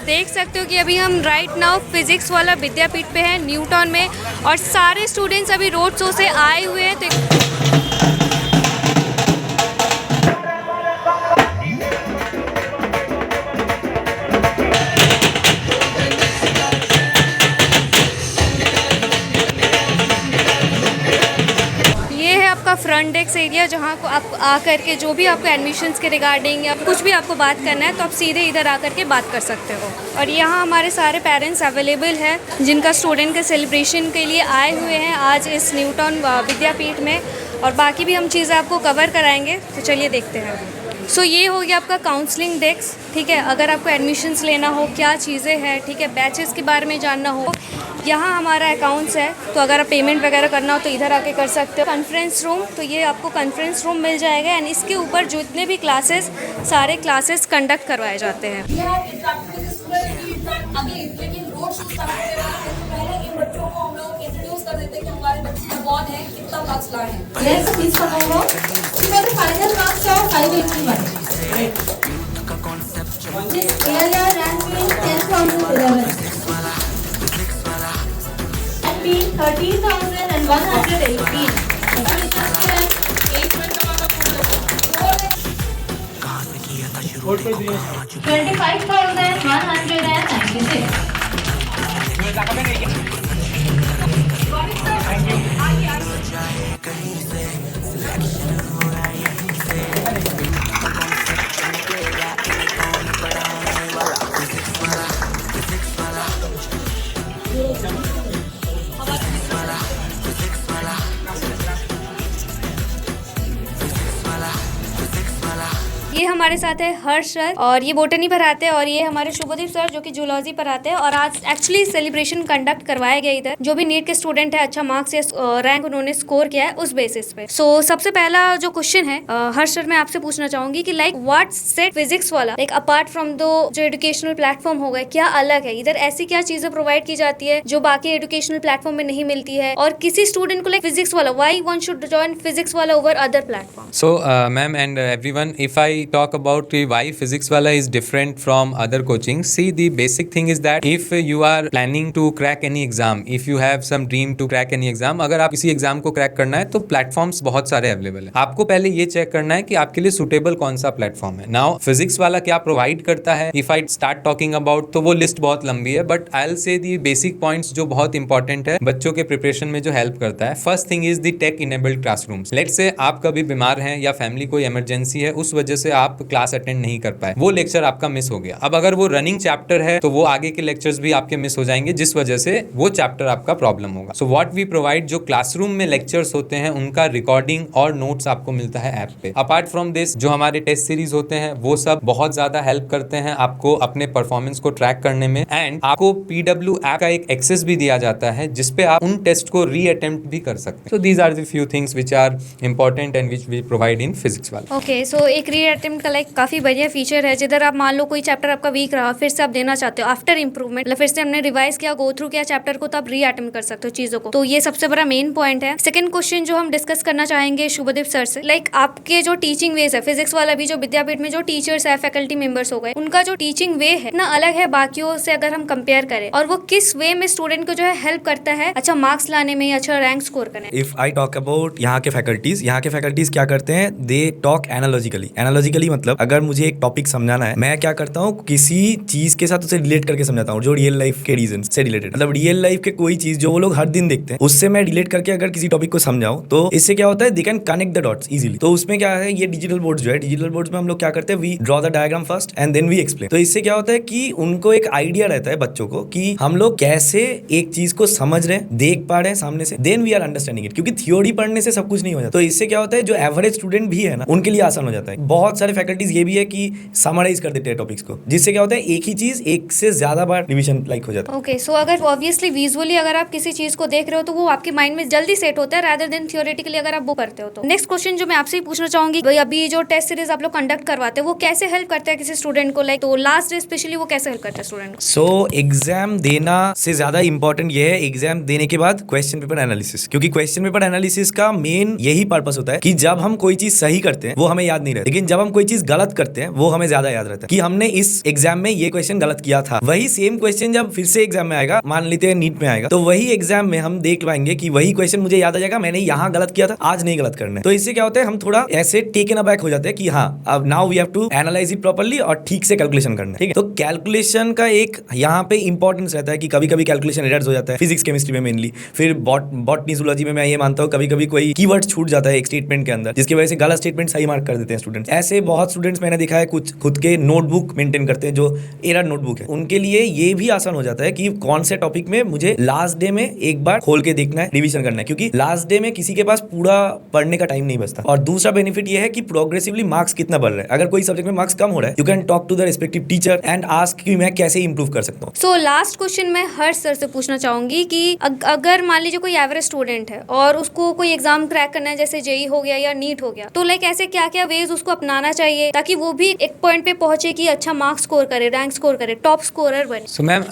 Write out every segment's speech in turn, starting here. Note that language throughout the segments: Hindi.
देख सकते हो कि अभी हम राइट नाउ फिजिक्स वाला विद्यापीठ पे हैं न्यूटन में, और सारे स्टूडेंट्स अभी रोड शो से आए हुए हैं। तो आपका फ्रंट डेस्क एरिया, जहाँ को आप आकर के जो भी आपको एडमिशन्स के रिगार्डिंग या कुछ भी आपको बात करना है तो आप सीधे इधर आकर के बात कर सकते हो। और यहाँ हमारे सारे पेरेंट्स अवेलेबल हैं जिनका स्टूडेंट के सेलिब्रेशन के लिए आए हुए हैं आज इस न्यूटन विद्यापीठ में, और बाकी भी हम चीज़ें आपको कवर कराएंगे। तो चलिए देखते हैं। सो ये हो गया आपका काउंसलिंग डेस्क, ठीक है। अगर आपको एडमिशन्स लेना हो, क्या चीज़ें हैं, ठीक है, बैचेस के बारे में जानना हो, यहाँ हमारा अकाउंट्स है, तो अगर आप पेमेंट वगैरह करना हो तो इधर आके कर सकते हो। कॉन्फ्रेंस रूम, तो ये आपको कॉन्फ्रेंस रूम मिल जाएगा, एंड इसके ऊपर जितने भी क्लासेस, सारे क्लासेस कंडक्ट करवाए जाते हैं। ये हमारे साथ है हर्ष सर, और ये बोटनी पढ़ाते हैं, और ये हमारे शुभदीप सर जो कि जूलॉजी पढ़ाते हैं। और आज एक्चुअली सेलिब्रेशन कंडक्ट करवाया गया इधर। जो भी नीट के स्टूडेंट है अच्छा मार्क्स या रैंक उन्होंने स्कोर किया है उस बेसिस पे। सो सबसे पहला जो क्वेश्चन है हर्ष सर, मैं आपसे पूछना चाहूंगी कि लाइक व्हाट सेट फिजिक्स वाला लाइक अपार्ट फ्रॉम दो जो एजुकेशनल प्लेटफॉर्म हो गए, क्या अलग है इधर? ऐसी क्या चीजें प्रोवाइड की जाती है जो बाकी एजुकेशनल प्लेटफॉर्म में नहीं मिलती है? और किसी स्टूडेंट को like Physics Wallah, why one should join Physics Wallah over other platform? So, ma'am and everyone, if I talk about why physics wala is different from other coaching, see, the basic thing is that if you are planning to crack any exam, if you have some dream to crack any exam, अगर आप किसी एग्जाम को क्रैक करना है तो प्लेटफॉर्म्स बहुत सारे अवेलेबल है। आपको पहले ये चेक करना है कि आपके लिए सुटेबल कौन सा प्लेटफॉर्म है। नाउ फिजिक्स वाला क्या प्रोवाइड करता है, if I start talking about, तो वो लिस्ट बहुत लंबी है, but I will say the basic points जो बहुत इंपॉर्टेंट है बच्चों के प्रिपरेशन में जो हेल्प करता है। First thing is the tech enabled classrooms. Let's say आप कभी बीमार हैं या फैमिली कोई इमरजेंसी है, उस वजह से आप क्लास अटेंड नहीं कर पाए, वो लेक्चर आपका मिस हो गया। अब अगर वो रनिंग चैप्टर है तो वो आगे के लेक्चर्स भी आपके मिस हो जाएंगे, जिस वजह से वो चैप्टर आपका प्रॉब्लम होगा। सो व्हाट वी प्रोवाइड, जो क्लासरूम में लेक्चर्स होते हैं उनका रिकॉर्डिंग और नोट्स आपको मिलता है ऐप पे। अपार्ट फ्रॉम दिस, जो हमारे टेस्ट सीरीज होते हैं वो सब बहुत ज्यादा हेल्प करते हैं आपको अपने परफॉर्मेंस को ट्रैक करने में, एंड आपको PW ऐप का एक एक्सेस भी दिया जाता है जिसपे आप उन टेस्ट को री अटेम्प्ट भी कर सकते हैं। So these are the few things which are important and which we provide in Physics Wallah. Okay, so एक री अटेम्प्ट का लाइक काफी बढ़िया फीचर है, जिधर आप मान लो कोई चैप्टर आपका वीक रहा, फिर से आप देना चाहते हो आफ्टर इंप्रूवमेंट, मतलब फिर से हमने रिवाइज किया, गो थ्रू किया चैप्टर को, तो आप री अटेम्प्ट कर सकते हो चीजों को। तो ये सबसे बड़ा मेन पॉइंट है। सेकंड क्वेश्चन जो हम डिस्कस करना चाहेंगे शुभदीप सर से, लाइक आपके जो टीचिंग वेज है फिजिक्स वाला भी, जो विद्यापीठ में जो टीचर्स है, फैकल्टी मेंबर्स हो गए, उनका जो टीचिंग वे है ना अलग है बाकियों से अगर हम कंपेयर करें, और वो किस वे में स्टूडेंट को जो है हेल्प करता है अच्छा मार्क्स लाने में, अच्छा रैंक स्कोर करने में? इफ आई टॉक अबाउट यहाँ के फैकल्टीज क्या करते हैं, दे टॉक एनालॉजिकली मतलब अगर मुझे एक टॉपिक समझाना है, मैं क्या करता हूँ किसी चीज के साथ उसे रिलेट करके समझाता हूँ जो रियल लाइफ के रीजन से रिलेटेड, मतलब रियल लाइफ के कोई चीज जो वो लोग हर दिन देखते हैं उससे मैं रिलेट करके अगर किसी टॉपिक को समझाऊं तो इससे क्या होता है, they can connect the dots easily. तो उसमें क्या है, ये डिजिटल बोर्ड्स जो है, डिजिटल बोर्ड्स में हम लोग क्या करते हैं, we draw the diagram first and then we explain. तो इससे क्या होता है कि उनको एक आइडिया रहता है बच्चों को कि हम लोग कैसे एक चीज को समझ रहे हैं, देख पा रहे हैं सामने से, then we are understanding it. क्योंकि थ्योरी पढ़ने से सब कुछ नहीं हो जाता। तो इससे क्या होता है, जो एवरेज स्टूडेंट भी है ना उनके लिए आसान हो जाता है। बहुत सारे फैकल्टीज ये भी है कि समराइज कर देते हैं टॉपिक्स को, जिससे क्या होता है एक ही चीज एक से ज्यादा बार रिवीजन लाइक हो जाता है। ओके, सो अगर ऑब्वियसली विजुअली अगर आप किसी चीज को देख रहे हो तो वो आपके माइंड में जल्दी सेट होता है रादर देन थियोरेटिकली अगर आप वो करते हो तो। नेक्स्ट क्वेश्चन जो मैं आपसे ही पूछना चाहूंगी, अभी जो टेस्ट सीरीज आप लोग कंडक्ट करवाते हैं वो कैसे हेल्प करता है किसी स्टूडेंट को, लाइक तो लास्ट डे स्पेशली वो कैसे हेल्प करता है स्टूडेंट को? सो एग्जाम देना से ज्यादा इंपॉर्टेंट ये है एग्जाम देने के बाद क्वेश्चन पेपर एनालिसिस। क्योंकि क्वेश्चन पेपर एनालिसिस का मेन यही पर्पस होता है कि जब हम कोई चीज सही करते हैं वो हमें याद नहीं रहती, लेकिन जब हम कोई चीज गलत करते हैं वो हमें ज्यादा याद रहता है कि हमने इस एग्जाम में ये क्वेश्चन गलत किया था। वही सेम क्वेश्चन जब फिर से एग्जाम में आएगा, मान लेते हैं नीट में आएगा, तो वही एग्जाम में हम देख पाएंगे कि वही क्वेश्चन मुझे याद आ जाएगा, मैंने यहाँ गलत किया था, आज नहीं गलत करना है। तो इससे क्या होता है, हम थोड़ा ऐसे टेकन अबैक हो जाते हैं कि हाँ अब now we have to analyse it properly और ठीक से कैलकुलेशन करना है। ठीक है, तो कैलकुलेशन का एक यहाँ पे इंपॉर्टेंस रहता है कि कभी कभी कैलकुलेशन एरर्स हो जाता है फिजिक्स केमिस्ट्री में मेनली, फिर बॉटनी जूलॉजी में मैं ये मानता हूँ कभी कभी कोई कीवर्ड छूट जाता है एक स्टेटमेंट के अंदर, जिसकी वजह से गलत स्टेटमेंट सही मार्क कर देते हैं स्टूडेंट्स। ऐसे बहुत स्टूडेंट्स मैंने देखा है कुछ खुद के नोटबुक मेंटेन करते हैं जो एरर नोटबुक है, उनके लिए ये भी आसान हो जाता है कि कौन से टॉपिक में मुझे लास्ट डे में एक बार खोल के देखना है, रिवीजन करना है, क्योंकि लास्ट डे में किसी के पास पूरा पढ़ने का टाइम नहीं बचता। और दूसरा बेनिफिट ये है कि प्रोग्रेसिवली मार्क्स कितना बढ़ रहा है। अगर कोई सब्जेक्ट में मार्क्स कम हो रहा है, you can talk to the respective teacher and ask कि मैं कैसे इंप्रूव कर सकता हूँ। सो लास्ट क्वेश्चन मैं हर्ष सर से पूछना चाहूंगी कि अगर मान लीजिए कोई एवरेज स्टूडेंट है और उसको कोई एग्जाम क्रैक करना है, जैसे जेई हो गया या नीट हो गया, तो लाइक ऐसे क्या क्या वेज उसको अपनाना चाहिए ताकि वो भी एक पॉइंट पे पहुंचे कि अच्छा मार्क्स स्कोर करे, रैंक स्कोर करे, टॉप स्कोरर बने। सो मैम,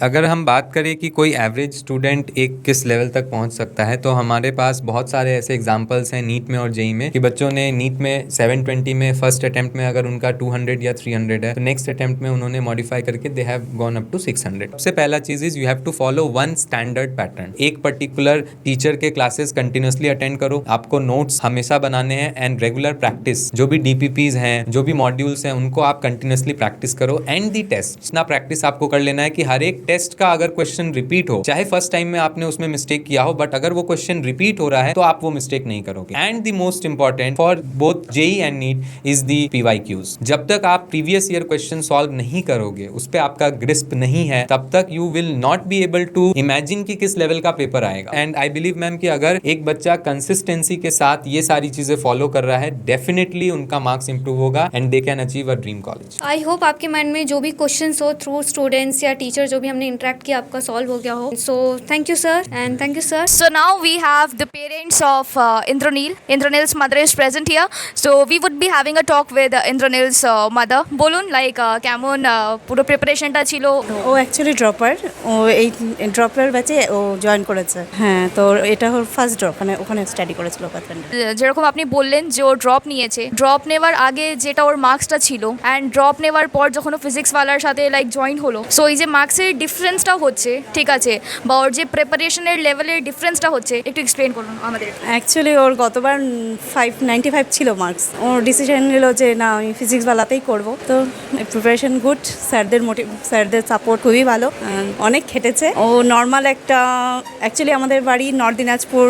अगर हम बात करें कि कोई एवरेज स्टूडेंट एक किस लेवल तक पहुंच सकता है, तो हमारे पास बहुत सारे ऐसे एग्जांपल्स हैं नीट में और जेई में कि बच्चों ने नीट में 720 में फर्स्ट अटेम्प्ट में अगर उनका 200 या 300 है, तो नेक्स्ट अटेम्प्ट में उन्होंने मॉडिफाई करके they have gone up to 600। सबसे पहला चीज is you have to follow one standard pattern. एक पर्टिकुलर टीचर के क्लासेस कंटिन्यूसली अटेंड करो, आपको नोट्स हमेशा बनाने हैं एंड रेगुलर प्रैक्टिस, जो भी डीपीपीज हैं, जो भी मॉड्यूल्स हैं, उनको आप कंटिन्यूसली प्रैक्टिस करो। एंड दी टेस्ट ना प्रैक्टिस आपको कर लेना है कि हर एक टेस्ट का अगर क्वेश्चन रिपीट हो, चाहे फर्स्ट टाइम में आपने उसमें मिस्टेक किया हो, बट अगर वो क्वेश्चन रिपीट हो रहा है तो आप वो मिस्टेक नहीं करोगे। And the most important for both JEE and NEET is the PYQs. जब तक आप प्रीवियस ईयर क्वेश्चन सॉल्व नहीं करोगे, उस पर आपका ग्रिस्प नहीं है, तब तक you will not be able to imagine कि किस लेवल का पेपर आएगा। एंड आई बिलीव मैम कि अगर एक बच्चा कंसिस्टेंसी के साथ ये सारी चीजें फॉलो कर रहा है, डेफिनेटली उनका मार्क्स इंप्रूव होगा and they can achieve a dream college. I hope आपके माइंड में जो भी क्वेश्चंस हो थ्रू स्टूडेंट्स या टीचर जो भी हमने इंटरेक्ट किया आपका सॉल्व हो गया हो। So thank you sir and thank you sir. So now we have the parents of Indranil. Indranil's mother is present here. So we would be having a talk with Indranil's mother. বলুন লাইক কেমন পুরো প্রিপারেশনটা ছিল? ও অ্যাকচুয়ালি ড্রপার, ও এই ড্রপার ব্যাচে ও জয়েন করেছে। হ্যাঁ, তো এটা ওর ফার্স্ট ড্রপ, মানে ওখানে স্টাডি করেছিল পাথভেন্ডার। যেরকম আপনি বললেন যে ও ড্রপ নিয়েছে, ড্রপ নেওয়ার আগে যেটা ওর মার্কসটা ছিল অ্যান্ড ড্রপ নেওয়ার পর যখন ও ফিজিক্সওয়ালার সাথে লাইক জয়েন হলো, সো এই যে মার্কসের ডিফারেন্সটা হচ্ছে, ঠিক আছে, বা ওর যে প্রিপারেশনের লেভেলের ডিফারেন্সটা হচ্ছে, একটু এক্সপ্লেন করুন আমাদের। অ্যাকচুয়ালি ওর গতবার 595 ছিল মার্কস। ওর ডিসিশন নিল যে না আমি ফিজিক্সওয়ালাতেই করব। তো প্রিপারেশন গুড, স্যারদের সাপোর্ট খুবই ভালো, অনেক খেটেছে ও। নর্মাল একটা অ্যাকচুয়ালি আমাদের বাড়ি নর্থ দিনাজপুর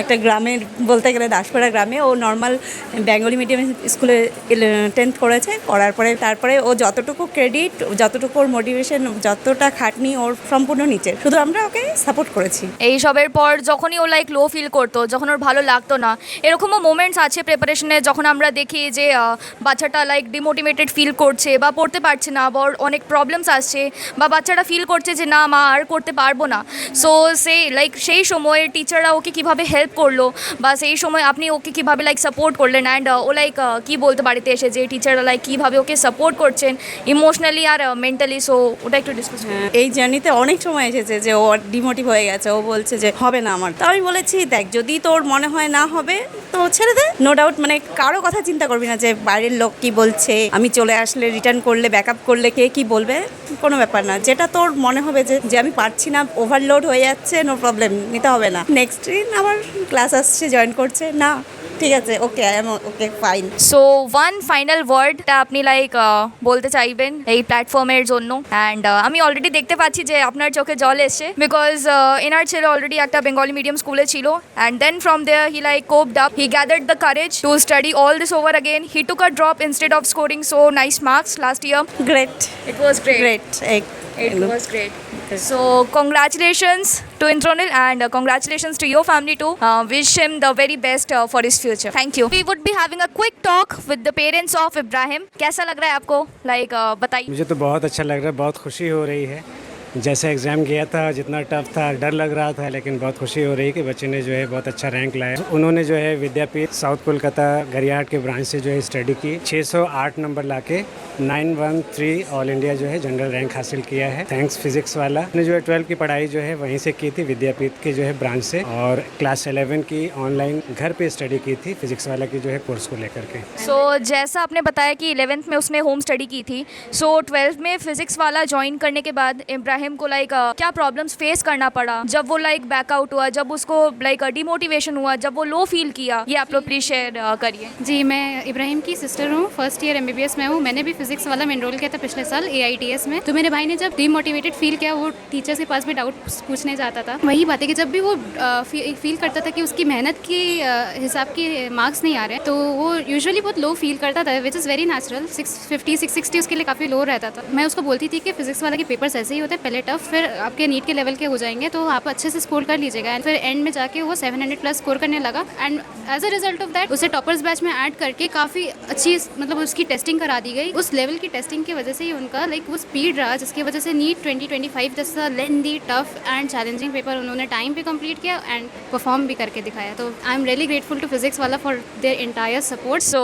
একটা গ্রামের, বলতে গেলে দাসপাড়া গ্রামে। ও নর্মাল বেঙ্গলি মিডিয়াম স্কুলে 10th করেছে, করার পরে তারপরে ও যতটুকু ক্রেডিট, যতটুকু ওর মোটিভেশন, যতটা খাটনি ওর সম্পূর্ণ নিচে, শুধু আমরা ওকে সাপোর্ট করেছি। এই সবের পর যখনই ও লাইক লো ফিল করতো, যখন ওর ভালো লাগতো না, এরকমও মোমেন্টস আছে প্রিপারেশনে যখন আমরা দেখি যে বাচ্চাটা লাইক ডিমোটিভেটেড ফিল করছে বা পড়তে পারছে না, বা ওর অনেক প্রবলেমস আসছে, বা বাচ্চাটা ফিল করছে যে না মা আর করতে পারবো না। সো সেই সময় টিচাররা ওকে কীভাবে হেল্প করলো, বা সেই সময় আপনি ওকে কীভাবে লাইক সাপোর্ট করলেন, অ্যান্ড ও লাইক কী বলতে বাড়িতে এসে যে টিচাররা লাইক কীভাবে ওকে সাপোর্ট করছেন ইমোশনালি আর মেন্টালি, সো ওটা একটু ডিসকাস। এই জার্নিতে অনেক সময় এসেছে যে ও ডিমোটিভ হয়ে গেছে, ও বলছে যে হবে না আমার। তো আমি বলেছি দেখ, যদি তোর মনে হয় না হবে তো ছেড়ে দে, নো ডাউট, মানে কারো কথা চিন্তা করবি না যে বাইরের লোক কি বলছে, আমি চলে আসলে রিটার্ন করলে ব্যাকআপ করলে কে কি বলবে, কোনো ব্যাপার না। যেটা তোর মনে হবে যে আমি পারছি না, ওভারলোড হয়ে যাচ্ছে, নো প্রবলেম, নিতে হবে না। নেক্সট দিন আবার ক্লাস আসছে, জয়েন করছে, না ঠিক আছে, okay I am okay fine. So one final ওয়ার্ডটা আপনি লাইক বলতে চাইবেন এই প্ল্যাটফর্মের জন্য? অ্যান্ড আমি অলরেডি দেখতে পাচ্ছি যে আপনার চোখে জল এসছে, বিকজ এনার ছেলে অলরেডি একটা বেঙ্গলি মিডিয়াম স্কুলে ছিল, and then from there he like coped up, he gathered the courage to study all this over again. He took a drop instead of scoring so nice marks last year. Great, It was great. Great, It was great. So congratulations to Indranil and congratulations to your family too. Wish him the very best for his future. Thank you. We would be having a quick talk with the parents of Ibrahim. कैसा लग रहा है आपको? Like बताइए. मुझे तो बहुत अच्छा लग रहा है, बहुत खुशी हो रही है जैसे एग्ज़ाम किया था जितना टफ था, डर लग रहा था, लेकिन बहुत खुशी हो रही कि बच्चे ने जो है बहुत अच्छा रैंक लाया। उन्होंने जो है विद्यापीठ साउथ कोलकाता गरियाहाट के ब्रांच से जो है स्टडी की, 608 नंबर लाके 913 ऑल इंडिया जो है जनरल रैंक हासिल किया है। थैंक्स फिजिक्स वाला ने जो है 12 की पढ़ाई जो है वहीं से की थी विद्यापीठ के जो है ब्रांच से, और क्लास 11 की ऑनलाइन घर पे स्टडी की थी फिजिक्स वाला की जो है कोर्स को लेकर के। सो जैसा आपने बताया कि 11th में उसने होम स्टडी की थी, सो 12th में फिजिक्स वाला ज्वाइन करने के बाद इब्राहिम को क्या प्रॉब्लम्स फेस करना पड़ा जब वो बैकआउट हुआ, जब उसको डिमोटिवेशन हुआ, जब वो लो फील किया, ये आप लोग प्लीज शेयर करिए। जी, मैं इब्राहिम की सिस्टर हूँ, फर्स्ट ईयर MBBS में हूँ। मैंने भी फिजिक्स वाला में एनरोल किया था पिछले साल AITS में। तो मेरे भाई ने जब डिमोटिवेटेड फील किया, वो टीचर्स के पास भी डाउट पूछने जाता था। वही बात है कि जब भी वो फील करता था कि उसकी मेहनत की हिसाब के मार्क्स नहीं आ रहे, तो वो यूजुअली बहुत लो फील करता था, विच इज़ वेरी नेचुरल। 650 660 उसके लिए काफ़ी लो रहता था। मैं उसको बोलती थी कि फिजिक्स वाला के पेपर्स ऐसे ही होते हैं, पहले टफ, फिर आपके नीट के लेवल के हो जाएंगे तो आप अच्छे से स्कोर कर लीजिएगा। एंड फिर एंड में जाके वो 700 प्लस स्कोर करने लगा, and as a result of that उसे टॉपर्स बैच में ऐड करके काफ़ी अच्छी उसकी टेस्टिंग करा दी गई। उस लेवल की टेस्टिंग की वजह से ही उनका वो स्पीड रहा, जिसकी वजह से नीट 2025 जैसा lengthy, tough and challenging paper उन्होंने टाइम पे कंप्लीट किया एंड परफॉर्म भी करके दिखाया। तो I am really grateful to Physics Wallah for their entire support. So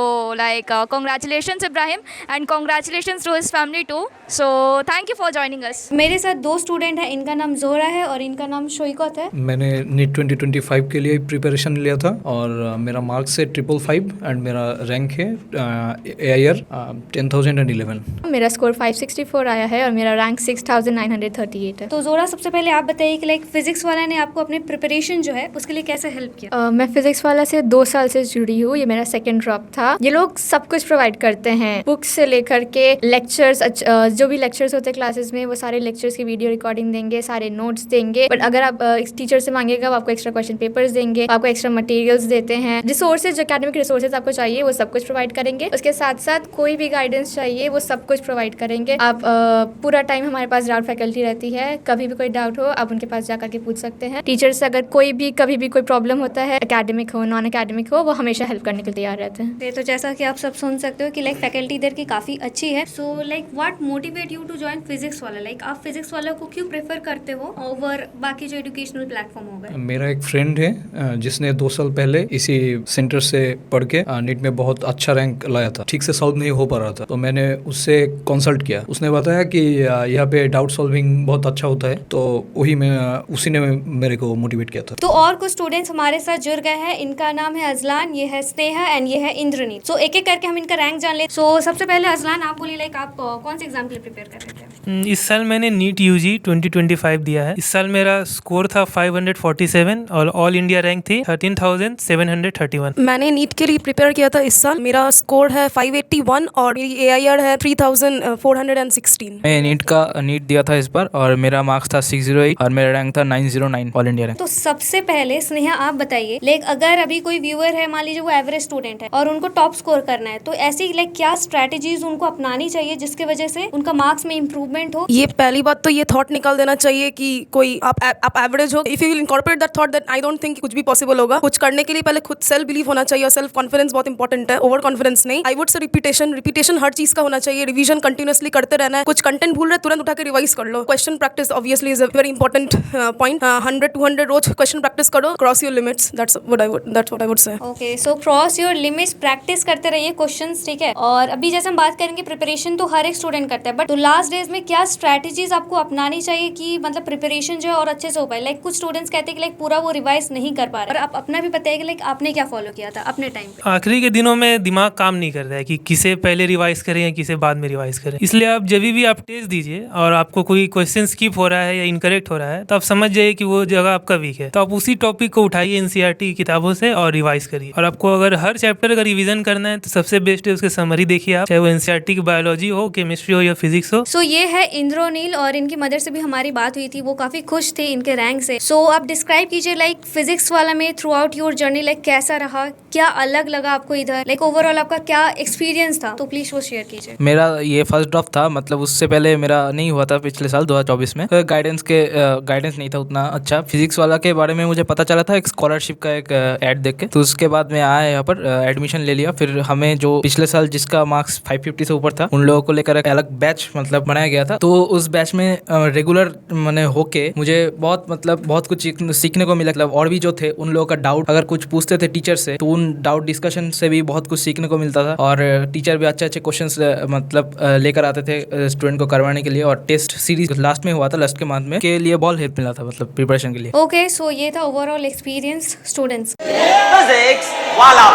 congratulations Ibrahim and congratulations to his family too. So thank you for joining us. मेरे साथ 2 स्टूडेंट हैं, इनका नाम जोरा है और इनका नाम शोइकत है। मैंने नीट 2025 के लिए प्रिपरेशन लिया था और मेरा मार्क्स है 555 एंड मेरा रैंक है AIR 10,011। मेरा स्कोर 564 आया है और मेरा रैंक 6,938 है। तो जोरा, सबसे पहले आप बताइए कि फिजिक्स वाला ने आपको अपने प्रिपरेशन जो है उसके लिए कैसे हेल्प किया? मैं फिजिक्स वाला से 2 साल से जुड़ी हूँ, ये मेरा सेकंड ड्रॉप था। ये लोग सब कुछ प्रोवाइड करते हैं, बुक्स से लेकर के लेक्चर्स, जो भी लेक्चर्स होते हैं क्लासेस में वो सारे लेक्चर्स की वीडियो रिकॉर्डिंग देंगे, सारे नोट्स देंगे। बट अगर आप टीचर से मांगेगा वो आपको एक्स्ट्रा क्वेश्चन पेपर्स देंगे, आपको एक्स्ट्रा मटेरियल्स देते हैं। रिसोर्सेज, जो एकेडमिक रिसोर्सेज आपको चाहिए वो सब कुछ प्रोवाइड करेंगे। उसके साथ साथ कोई भी गाइडेंस चाहिए वो सब कुछ प्रोवाइड करेंगे। आप पूरा टाइम हमारे पास डाउट फैकल्टी रहती है, कभी भी कोई डाउट हो आप उनके पास जाकर के पूछ सकते हैं। टीचर से अगर कभी भी कोई प्रॉब्लम होता है, एकेडमिक हो नॉन एकेडमिक हो, वो हमेशा हेल्प करने के लिए तैयार रहते हैं। तो जैसा कि आप सब सुन सकते हो कि फैकल्टी इधर की काफ़ी अच्छी है। So what motivate you to join Physics Wallah? आप फिजिक्स वाला को क्यों प्रेफर करते हो ओवर बाकी जो एजुकेशनल प्लेटफॉर्म हो गए? मेरा एक फ्रेंड है जिसने 2 साल पहले इसी सेंटर से पढ़ के नीट में बहुत अच्छा रैंक लाया था। ठीक से सॉल्व नहीं हो पा रहा था, तो मैंने उससे कंसल्ट किया। उसने बताया कि यहाँ पे डाउट सॉल्विंग बहुत अच्छा होता है, तो उसी ने मेरे को मोटिवेट किया था। तो और कुछ स्टूडेंट्स हमारे साथ जुड़ गए हैं। इनका नाम है अजलान, ये है स्नेहा एंड ये है इंद्रनील। सो एक एक करके हम इनका रैंक जान ले। सो सबसे पहले अजलान, आप बोलिए आप कौन से एग्जाम के लिए प्रिपेयर कर रहे थे? इस साल मैंने नीट UG 2025 दिया है। इस साल मेरा स्कोर था 547 और ऑल इंडिया रैंक थी 13,731। मैंने नीट के लिए प्रिपेयर किया था इस साल। मेरा स्कोर है 581 और मेरी AIR है 3,416। मैं नीट दिया था इस बार और मेरा मार्क्स था 608 और मेरा रैंक था 909 ऑल इंडिया रैंक। तो सबसे पहले स्नेहा आप बताइए, अगर अभी कोई व्यूअर है, मान लीजिए वो एवरेज स्टूडेंट है और उनको टॉप स्कोर करना है, तो ऐसी क्या स्ट्रेटेजीज उनको अपनानी चाहिए जिसके वजह से उनका मार्क्स में इंप्रूवमेंट हो? ये पहली बात तो ये थॉट निकाल देना चाहिए कि कोई आप एवरेज हो। If you will incorporate that thought, that I don't think कुछ भी पॉसिबल होगा। कुछ करने के लिए पहले खुद सेल्फ बिलीव होना चाहिए और सेल्फ कॉन्फिडेंस बहुत इंपॉर्टेंट है, ओवर कॉन्फिडेंस नहीं। आई वुड से रिपीटेशन हर चीज का होना चाहिए। रिवीजन कंटिन्यूअसली करते रहना है। कुछ कंटेंट भूल रहे तुरंत उठा के रिवाइज कर लो। Question practice obviously is a very important point. 100-200 रोज क्वेश्चन प्रैक्टिस करो, cross your limits. That's what I would say. Okay, so cross your limits, practice करते रहिए क्वेश्चंस, ठीक है। और अभी जैसे हम बात करेंगे, प्रिपरेशन तो हर एक स्टूडेंट करता है, बट तो लास्ट डेज में क्या स्ट्रैटेजीज आपको अपनानी चाहिए कि प्रिपरेशन जो है और अच्छे से हो पाए? कुछ स्टूडेंट्स कहते हैं कि पूरा वो रिवाइज नहीं कर पा रहे, और आप अपना भी बताइए कि आपने क्या फॉलो किया था अपने टाइम पे? आखिरी के दिनों में दिमाग काम नहीं करता है कि किसे पहले रिवाइज करें या किसे बाद में रिवाइज करें। इसलिए आप जब भी आप टेस्ट दीजिए और आपको कोई क्वेश्चन स्किप हो रहा है या इनकरेक्ट हो रहा है, तो आप समझ जाइए कि वो जगह आपका वीक है। तो आप उसी टॉपिक को उठाइए NCERT किताबों से और रिवाइज करिए। और आपको अगर हर चैप्टर का रिवीजन करना है तो सबसे बेस्ट है उसके समरी देखिए आप, चाहे वो NCERT की बायोलॉजी हो, केमिस्ट्री हो या फिजिक्स हो। सो ये है इंद्रोनील और इनकी मदर से भी हमारी बात हुई थी, वो काफी खुश थे इनके रैंक से। सो आप डिस्क्राइब कीजिए फिजिक्स वाला में थ्रू आउट योर जर्नी कैसा रहा, क्या अलग लगा आपको इधर, ओवरऑल आपका क्या एक्सपीरियंस था, तो प्लीज वो शेयर कीजिए। मेरा ये फर्स्ट ड्रॉप था, मतलब उससे पहले मेरा नहीं हुआ था पिछले साल 2024 में। गाइडेंस नहीं था उतना अच्छा। फिजिक्स वाला के बारे में मुझे पता चला था एक स्कॉलरशिप का एक ऐड देख के, तो उसके बाद मैं आया यहाँ पर एडमिशन ले लिया। फिर हमें जो पिछले साल जिसका मार्क्स 550 से ऊपर था उन लोगों को लेकर एक अलग बैच बनाया गया गया था। तो उस बैच में रेगुलर मैंने होके मुझे बहुत कुछ सीखने को मिला। मतलब और भी जो थे उन लोगों का डाउट अगर कुछ पूछते थे टीचर से, तो उन डाउट डिस्कशन से भी बहुत कुछ सीखने को मिलता था। और टीचर भी अच्छे क्वेश्चंस लेकर आते थे स्टूडेंट को करवाने के लिए। और टेस्ट सीरीज लास्ट में हुआ था, लास्ट के मंथ में, के लिए बहुत हेल्प मिला था मतलब प्रिपरेशन के लिए। ओके, सो ये था ओवरऑल एक्सपीरियंस स्टूडेंट्स। फिजिक्स वाला।